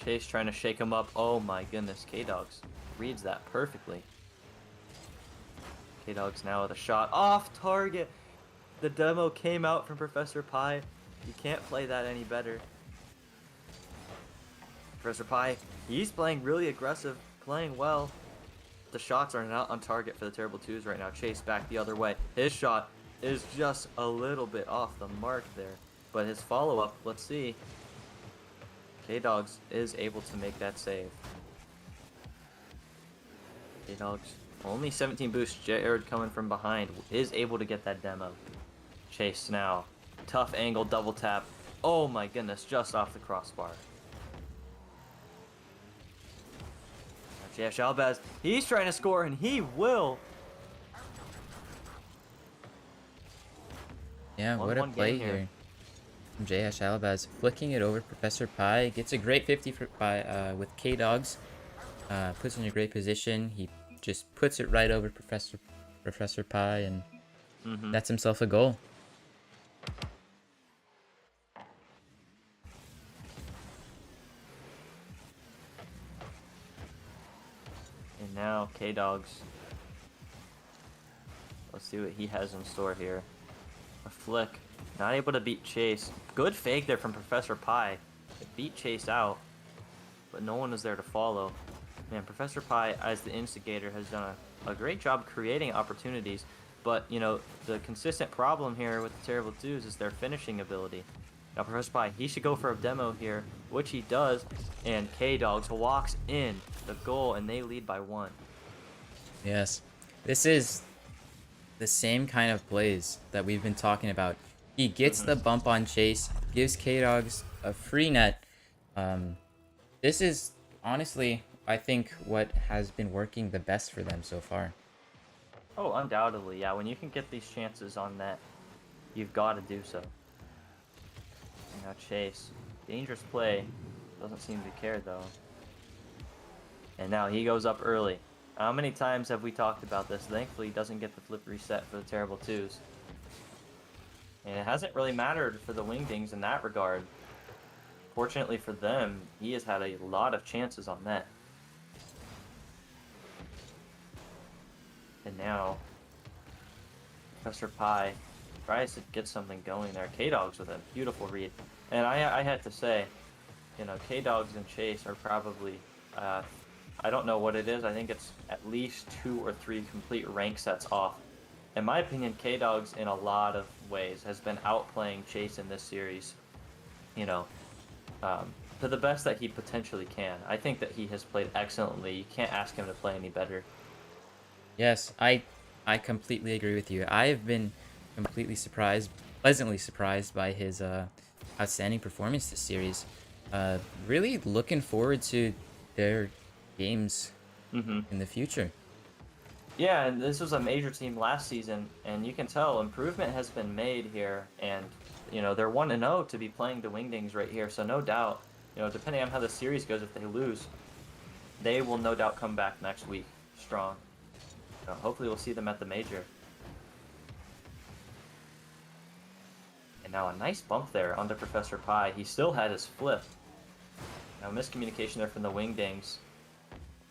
Chase trying to shake him up. Oh my goodness, K-Dogs reads that perfectly. K-Dogs now with a shot off target. The demo came out from Professor Pi. You can't play that any better. Professor Pi, he's playing really aggressive, playing well. The shots are not on target for the Terrible Twos right now. Chase back the other way. His shot is just a little bit off the mark there. But his follow-up, let's see. K-Dogs is able to make that save. K-Dogs, only 17 boosts. Jared coming from behind is able to get that demo. Chase now. Tough angle, double tap. Oh my goodness, just off the crossbar. Jash Albaz, he's trying to score and he will. Yeah, what a 1-1 game play here. here from JS Alabaz, flicking it over Professor Pi. Gets a great 50 with K-Dogs. Puts in a great position. He just puts it right over Professor Pi and that's himself a goal. And now K-Dogs. Let's see what he has in store here. A flick. Not able to beat Chase. Good fake there from Professor Pi. It beat Chase out, but no one was there to follow. Man, Professor Pi, as the instigator, has done a great job creating opportunities, but, the consistent problem here with the Terrible Twos is their finishing ability. Now, Professor Pi, he should go for a demo here, which he does, and K-Dogs walks in the goal, and they lead by 1. Yes, this is the same kind of plays that we've been talking about. He gets the bump on Chase, gives K-Dogs a free net. This is honestly, I think, what has been working the best for them so far. Oh, undoubtedly, yeah. When you can get these chances on net, you've got to do so. And now Chase. Dangerous play. Doesn't seem to care, though. And now he goes up early. How many times have we talked about this? Thankfully, he doesn't get the flip reset for the terrible twos. And it hasn't really mattered for the Wingdings in that regard. Fortunately for them, he has had a lot of chances on net. And now, Professor Pi tries to get something going there. K-Dogs with a beautiful read. And I had to say, you know, K-Dogs and Chase are probably, I don't know what it is. I think it's at least 2 or 3 complete rank sets off. In my opinion, K-Dogs in a lot of ways has been outplaying Chase in this series, you know, to the best that he potentially can. I think that he has played excellently. You can't ask him to play any better. Yes, I completely agree with you. I have been completely surprised, pleasantly surprised by his outstanding performance this series. Really looking forward to their games Mm-hmm. in the future. Yeah, and this was a major team last season, and you can tell improvement has been made here. And you know they're 1-0 to be playing the Wingdings right here, so no doubt, you know, depending on how the series goes, if they lose, they will no doubt come back next week strong. Hopefully, we'll see them at the major. And now a nice bump there onto Professor Pi. He still had his flip. Now miscommunication there from the Wingdings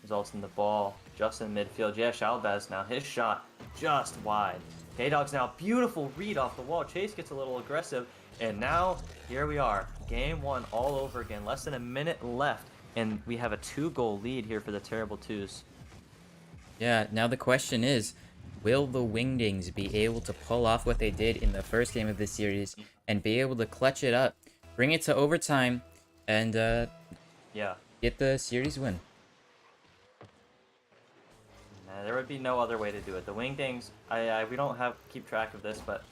results in the ball just in midfield. Yeah, Shalbaz now, his shot just wide. K-Dog's now, beautiful read off the wall. Chase gets a little aggressive, and now here we are. Game 1 all over again. Less than a minute left, and we have a 2-goal lead here for the Terrible Twos. Yeah, now the question is, will the Wingdings be able to pull off what they did in the first game of this series and be able to clutch it up, bring it to overtime, and Yeah, get the series win? there would be no other way to do it. The Wingdings, we don't have keep track of this, but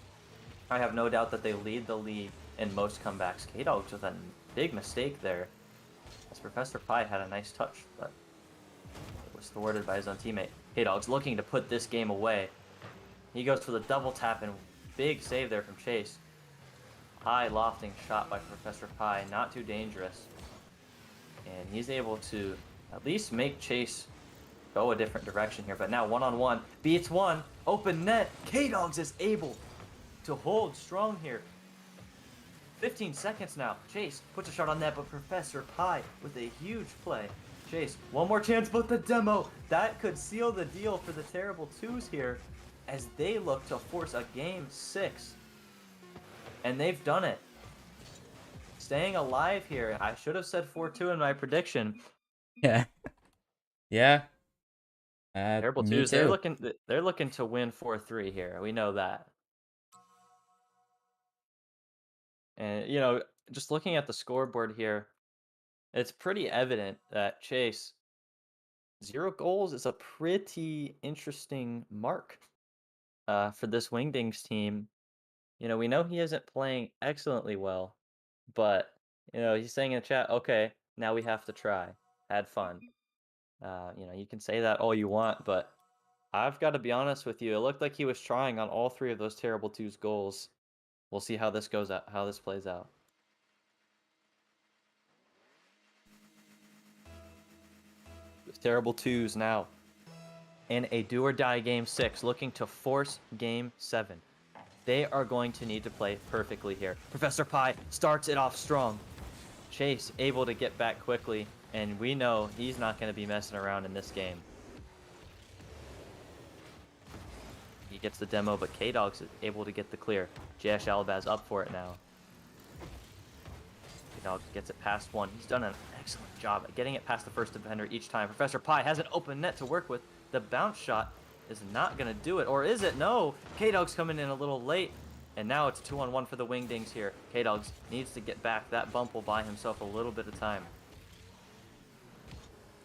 I have no doubt that they lead the league in most comebacks. K-Dogs with a big mistake there, as Professor Pi had a nice touch, but it was thwarted by his own teammate. K-Dog's looking to put this game away. He goes for the double tap and big save there from Chase. High lofting shot by Professor Pi, not too dangerous. And he's able to at least make Chase go a different direction here. But now one-on-one, beats one, open net. K-Dogs is able to hold strong here. 15 seconds now. Chase puts a shot on net, but Professor Pi with a huge play. Chase, one more chance, but the demo. That could seal the deal for the Terrible Twos here as they look to force a Game 6. And they've done it. Staying alive here. I should have said 4-2 in my prediction. Yeah. Yeah. Terrible Me Twos, too. they're looking to win 4-3 here. We know that. And you know, just looking at the scoreboard here, it's pretty evident that Chase 0 goals is a pretty interesting mark for this Wingdings team. You know, we know he isn't playing excellently well, but you know, he's saying in the chat, okay, now we have to try. Had fun. You know, you can say that all you want, but I've got to be honest with you. It looked like he was trying on all 3 of those Terrible Twos goals. We'll see how this goes out, how this plays out. With Terrible Twos now in a do or die Game 6, looking to force Game 7. They are going to need to play perfectly here. Professor Pi starts it off strong. Chase able to get back quickly, and we know he's not going to be messing around in this game. He gets the demo, but K-Dogs is able to get the clear. Jash Albaz up for it now. K-Dogs gets it past one. He's done an excellent job at getting it past the first defender each time. Professor Pi has an open net to work with. The bounce shot is not going to do it. Or is it? No. K-Dogs coming in a little late. And now it's 2-on-1 for the Wingdings here. K-Dogs needs to get back. That bump will buy himself a little bit of time.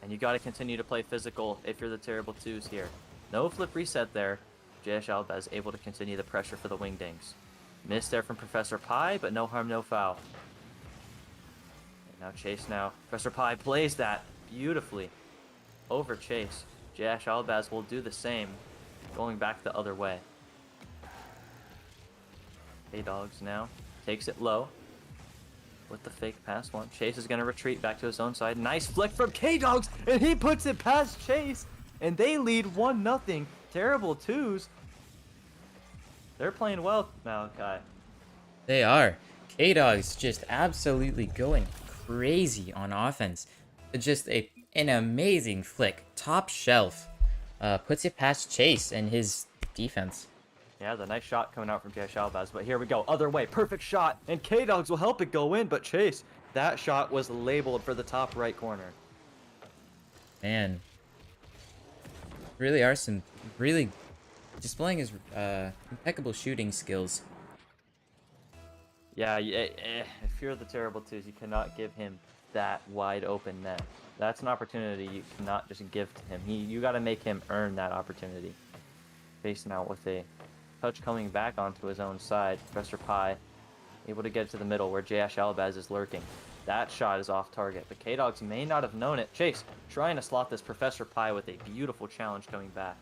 And you got to continue to play physical if you're the Terrible Twos here. No flip reset there. Jash Albaz able to continue the pressure for the Wingdings. Missed there from Professor Pi, but no harm, no foul. And now Chase now. Professor Pi plays that beautifully over Chase. Jash Albaz will do the same, going back the other way. K-Dogs now takes it low with the fake pass one. Chase is going to retreat back to his own side. Nice flick from K-Dogs, and he puts it past Chase. and they lead 1-0. Terrible twos. They're playing well now, Kai. They are. K-Dog's just absolutely going crazy on offense. Just an amazing flick. Top shelf. Puts it past Chase and his defense. Yeah, the nice shot coming out from Jay Shalbaz, but here we go. Other way, perfect shot, and K-Dogs will help it go in, but Chase, that shot was labeled for the top right corner. Man. Really are some really displaying his impeccable shooting skills. Yeah, if you're the Terrible Twos, you cannot give him that wide open net. That's an opportunity you cannot just give to him. You got to make him earn that opportunity. Facing out with a touch coming back onto his own side. Professor Pi able to get it to the middle where J.Ash Albaz is lurking. That shot is off target, but K-Dogs may not have known it. Chase trying to slot this Professor Pi with a beautiful challenge coming back.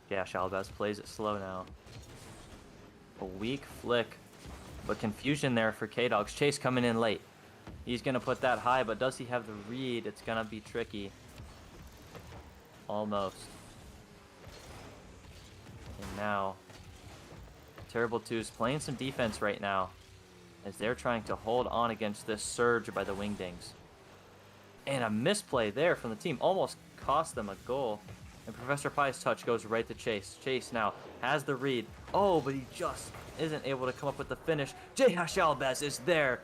J.Ash Albaz plays it slow now. A weak flick, but confusion there for K-Dogs. Chase coming in late. He's going to put that high, but does he have the read? It's going to be tricky. Almost. And now, Terrible Twos playing some defense right now as they're trying to hold on against this surge by the Wingdings. And a misplay there from the team almost cost them a goal. And Professor Pi's touch goes right to Chase. Chase now has the read. Oh, but he just isn't able to come up with the finish. J. Hashalbaz is there.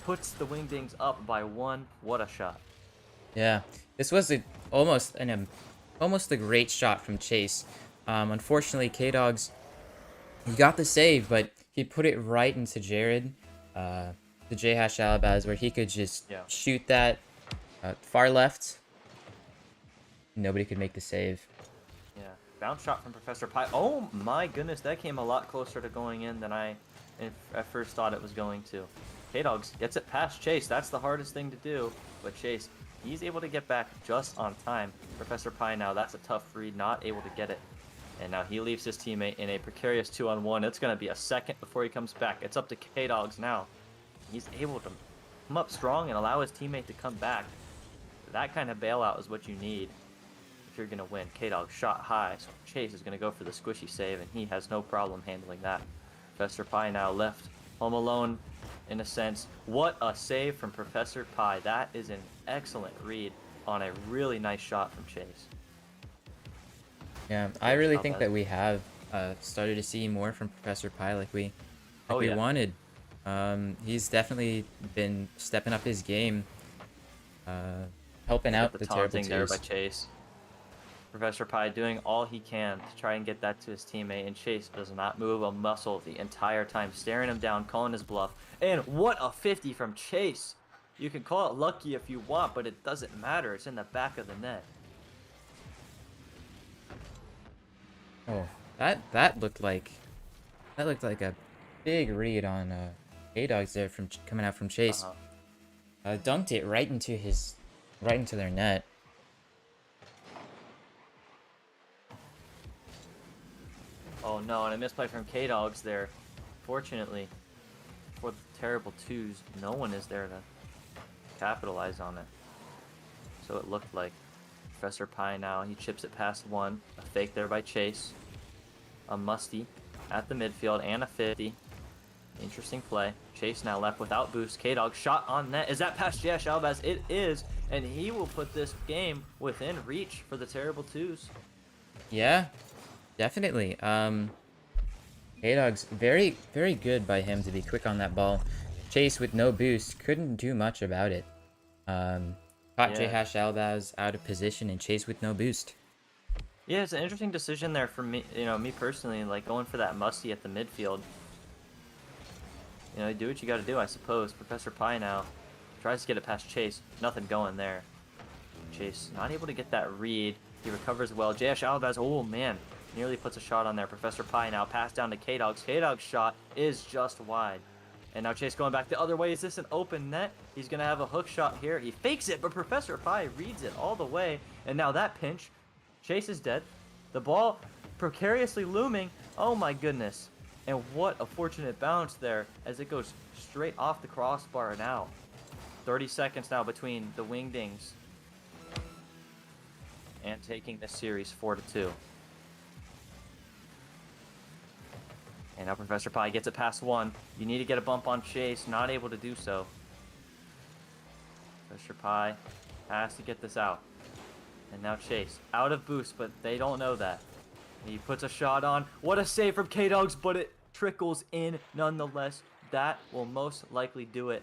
Puts the Wingdings up by 1. What a shot. Yeah, this was almost a great shot from Chase. Unfortunately, K-Dogs, he got the save, but he put it right into Jared, the J-Hash Alabaz, where he could just shoot that far left. Nobody could make the save. Yeah, bounce shot from Professor Pi. Oh my goodness, that came a lot closer to going in than I at first thought it was going to. K-Dogs gets it past Chase. That's the hardest thing to do, but Chase, he's able to get back just on time. Professor Pi now, that's a tough read, not able to get it. And now he leaves his teammate in a precarious 2-on-1. It's going to be a second before he comes back. It's up to K-Dogs now. He's able to come up strong and allow his teammate to come back. That kind of bailout is what you need if you're going to win. K-Dog shot high, so Chase is going to go for the squishy save, and he has no problem handling that. Professor Pi now left home alone, in a sense. What a save from Professor Pi. That is an excellent read on a really nice shot from Chase. Yeah, I really think that we have started to see more from Professor Pi like we wanted. He's definitely been stepping up his game, helping out the Terrible Twos. There by Chase. Professor Pi doing all he can to try and get that to his teammate, and Chase does not move a muscle the entire time, staring him down, calling his bluff. And what a 50 from Chase! You can call it lucky if you want, but it doesn't matter. It's in the back of the net. Oh, that looked like a big read on K-Dogs there from coming out from Chase. Dunked it right into their net. Oh no, and a misplay from K-Dogs there. Fortunately, for the Terrible Twos, no one is there to capitalize on it. So it looked like Professor Pi now, he chips it past 1. A fake there by Chase. A musty at the midfield and a 50. Interesting play. Chase now left without boost. K-Dog shot on net. Is that past Jash Albaz? It is, and he will put this game within reach for the Terrible Twos. Yeah, definitely. K-Dog's very, very good by him to be quick on that ball. Chase with no boost couldn't do much about it. Caught J-Hash Albaz out of position and Chase with no boost. Yeah, it's an interesting decision there for me, me personally, like going for that musty at the midfield. You do what you got to do, I suppose. Professor Pi now tries to get it past Chase. Nothing going there. Chase not able to get that read. He recovers well. J.Ash Albaz, oh man, nearly puts a shot on there. Professor Pi now pass down to K-Dogs. K-Dogs shot is just wide. And now Chase going back the other way. Is this an open net? He's going to have a hook shot here. He fakes it, but Professor Pi reads it all the way. And now that pinch, Chase is dead. The ball precariously looming. Oh my goodness. And what a fortunate bounce there as it goes straight off the crossbar now. 30 seconds now between the Wingdings and taking this series 4-2. And now Professor Pie gets it past one. You need to get a bump on Chase, not able to do so. Professor Pie has to get this out. And now Chase, out of boost, but they don't know that. He puts a shot on. What a save from K-Dogs, but it trickles in nonetheless. That will most likely do it.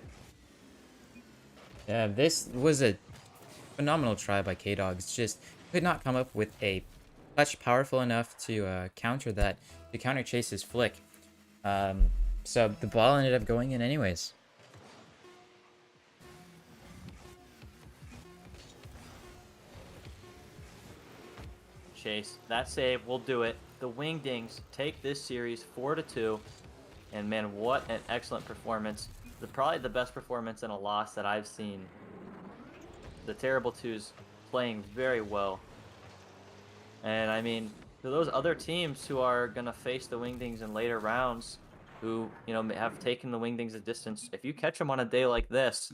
Yeah, this was a phenomenal try by K-Dogs. Just could not come up with a clutch powerful enough to counter that, to counter Chase's flick. So the ball ended up going in anyways. Chase, that save will do it. The Wingdings take this series 4-2. And man, what an excellent performance. Probably the best performance in a loss that I've seen. The Terrible Twos playing very well. And I mean, to those other teams who are going to face the Wingdings in later rounds, who, have taken the Wingdings a distance, if you catch them on a day like this,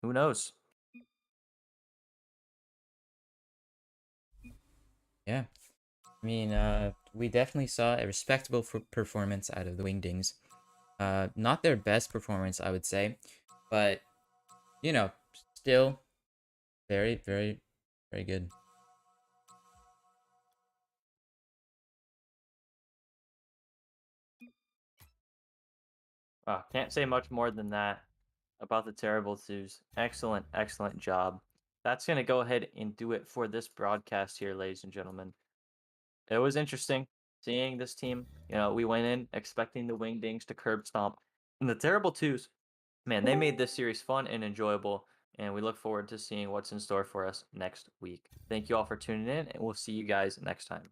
who knows? Yeah. I mean, we definitely saw a respectable performance out of the Wingdings. Not their best performance, I would say, but still very, very, very good. Can't say much more than that about the Terrible Twos. Excellent, excellent job. That's going to go ahead and do it for this broadcast here, ladies and gentlemen. It was interesting seeing this team. We went in expecting the Wingdings to curb stomp. And the Terrible Twos, man, they made this series fun and enjoyable. And we look forward to seeing what's in store for us next week. Thank you all for tuning in, and we'll see you guys next time.